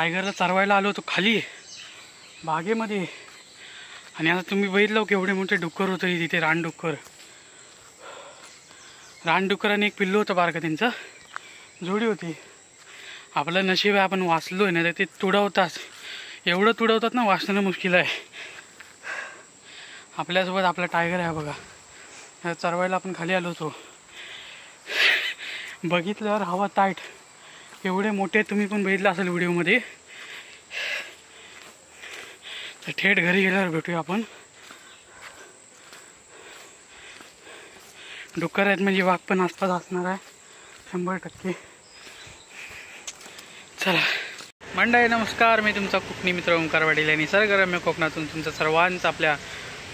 टायगरला चरवायला आलो होतो खाली बागेमध्ये आणि आता तुम्ही बघितलं केवढे मोठे डुक्कर होतं तिथे रानडुक्कर आणि एक पिल्लू होतं बारका त्यांचं जोडी होती. आपलं नशीब आहे आपण वाचलोय ना तर ते तुडवतात एवढं तुडवतात ना वाचणं मुश्किल आहे. आपल्यासोबत आपला टायगर आहे बघा. चरवायला आपण खाली आलो होतो बघितल्यावर हवा ताईट एवढे मोठे तुम्ही पण बघितलं असेल व्हिडिओमध्ये. तर थेट घरी गेल्यावर भेटूया आपण. डुक्कर आहेत म्हणजे वाघ पण आसपास असणार आहे 100%. चला मंडळी नमस्कार, मी तुमचा कोकणी मित्र ओंकार वाडील आणि निसर्गरम्य कोकणातून तुमचं सर्वांचं आपल्या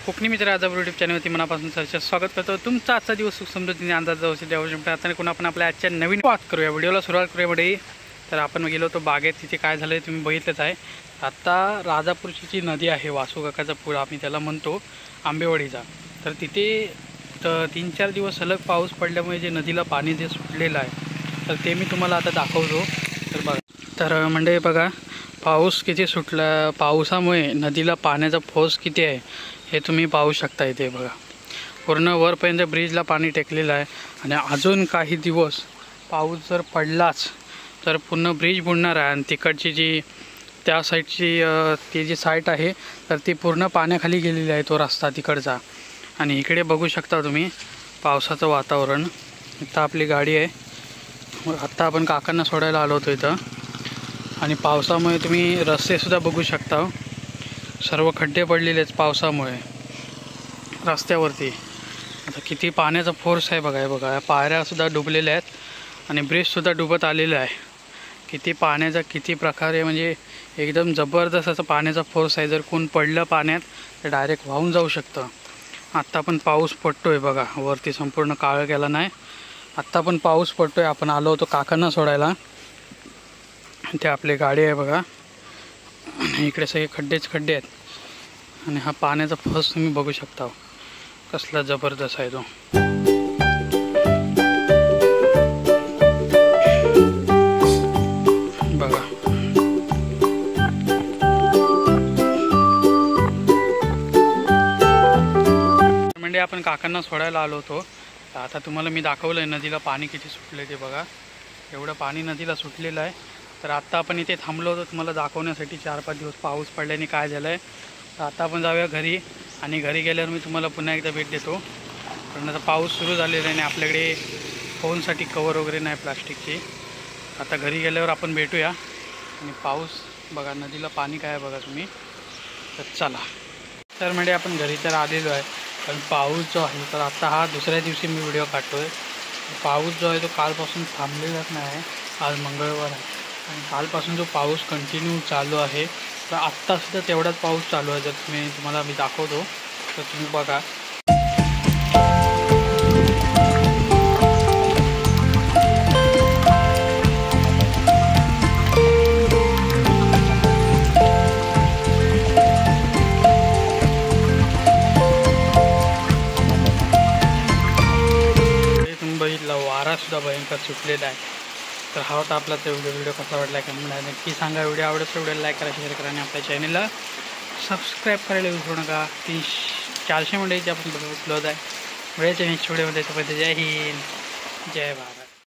कोकणी मित्र आजापूर यूट्यूब चॅनलवरती मनापासून सरचं स्वागत करतो. तुमचा आजचा दिवस सुख समृद्धीने अंदाज जाऊ शकतो. आता कोण आपण आपल्या आजच्या नवीन बात करूया, व्हिडिओला सुरुवात करूया. म्हणजे तर आपण गेलो होतो बागेत, तिथे काय झालं तुम्ही बघितलंच आहे. आत्ता राजापूरची जी नदी आहे वासू काकाचा पूर आम्ही त्याला म्हणतो आंबेवाडीचा, तर तिथे 3-4 दिवस सलग पाऊस पडल्यामुळे जे नदीला पाणी जे सुटलेलं आहे तर ते मी तुम्हाला आता दाखवतो. तर बघा तर म्हणजे बघा पाऊस किती सुटला, पावसामुळे नदीला पाण्याचा फोर्स किती आहे हे तुम्ही पाहू शकता. इथे बघा पूर्ण वरपर्यंत ब्रिजला पाणी टेकलेलं आहे आणि अजून काही दिवस पाऊस जर पडलाच तर पूर्ण ब्रिज बुडणार आहे. आणि तिकडची जी त्या साईडची ती जी साईट आहे तर ती पूर्ण पाण्याखाली गेलेली आहे तो रस्ता तिकडचा. आणि इकडे बघू शकता तुम्ही पावसाचं वातावरण. इथं आपली गाडी आहे. आत्ता आपण काकांना सोडायला आलो होतो इथं आणि पावसामुळे तुम्ही रस्तेसुद्धा बघू शकता, सर्व खड्डे पडलेले आहेत पावसामुळे रस्त्यावरती. आता किती पाण्याचा फोर्स आहे बघा. बघा पायऱ्यासुद्धा डुबलेल्या आहेत आणि ब्रिजसुद्धा डुबत आलेलं आहे. किती पाण्याचा किती प्रकारे म्हणजे एकदम जबरदस्त असं पाण्याचा फोर्स आहे. जर कोण पडलं पाण्यात तर डायरेक्ट वाहून जाऊ शकतं. आत्ता पण पाऊस पडतोय बघा, वरती संपूर्ण काळं गेला नाही. आत्ता पण पाऊस पडतोय. आपण आलो होतो काकांना सोडायला, ते आपली गाडी आहे बघा. इकडे सगळे खड्डेच खड्डे आहेत आणि हा पाण्याचा फोर्स तुम्ही बघू शकता कसला जबरदस्त आहे तो. बघा म्हणजे आपण काकांना सोडायला आलो होतो. आता तुम्हाला मी दाखवलं आहे नदीला पाणी किती सुटलं ते बघा. एवढं पाणी नदीला सुटलेलं आहे. तर आत्ता आपण इथे थांबलो होतो तुम्हाला दाखवण्यासाठी. 4-5 दिवस पाऊस पडल्याने काय झालं आहे. तर आता आपण जाऊया घरी आणि घरी गेल्यावर मी तुम्हाला पुन्हा एकदा भेट देतो. कारण आता पाऊस सुरू झालेला आहे आणि आपल्याकडे फोनसाठी कवर वगैरे नाही प्लास्टिकची. आता घरी गेल्यावर आपण भेटूया. आणि पाऊस बघा नदीला पाणी काय आहे बघा तुम्ही. तर चला तर म्हणजे आपण घरी तर आलेलो आहे. पण पाऊस जो आहे तर आता हा दुसऱ्या दिवशी मी व्हिडिओ काढतो आहे. पाऊस जो आहे तो कालपासून थांबलेलाच नाही आहे. आज मंगळवार आहे आणि कालपासून जो पाऊस कंटिन्यू चालू आहे. तर आत्तासुद्धा तेवढाच पाऊस चालू आहे. जर तुम्हाला मी दाखवतो तर तुम्ही बघा. तुम्ही बघितलं वारासुद्धा भयंकर सुटलेला आहे. तर हा होता आपला ते व्हिडिओ कसा वाटला कमेंट नक्की सांगा. व्हिडिओ आवडत व्हिडिओला लाईक करा, शेअर करा आणि आपल्या चॅनलला सबस्क्राईब करायला विसरू नका. 300-400 मंडळीचे आपण क्लोज आहे. वेळेच्या नेक्स्ट व्हिडिओमध्ये तोपर्यंत जय हिंद जय भारत.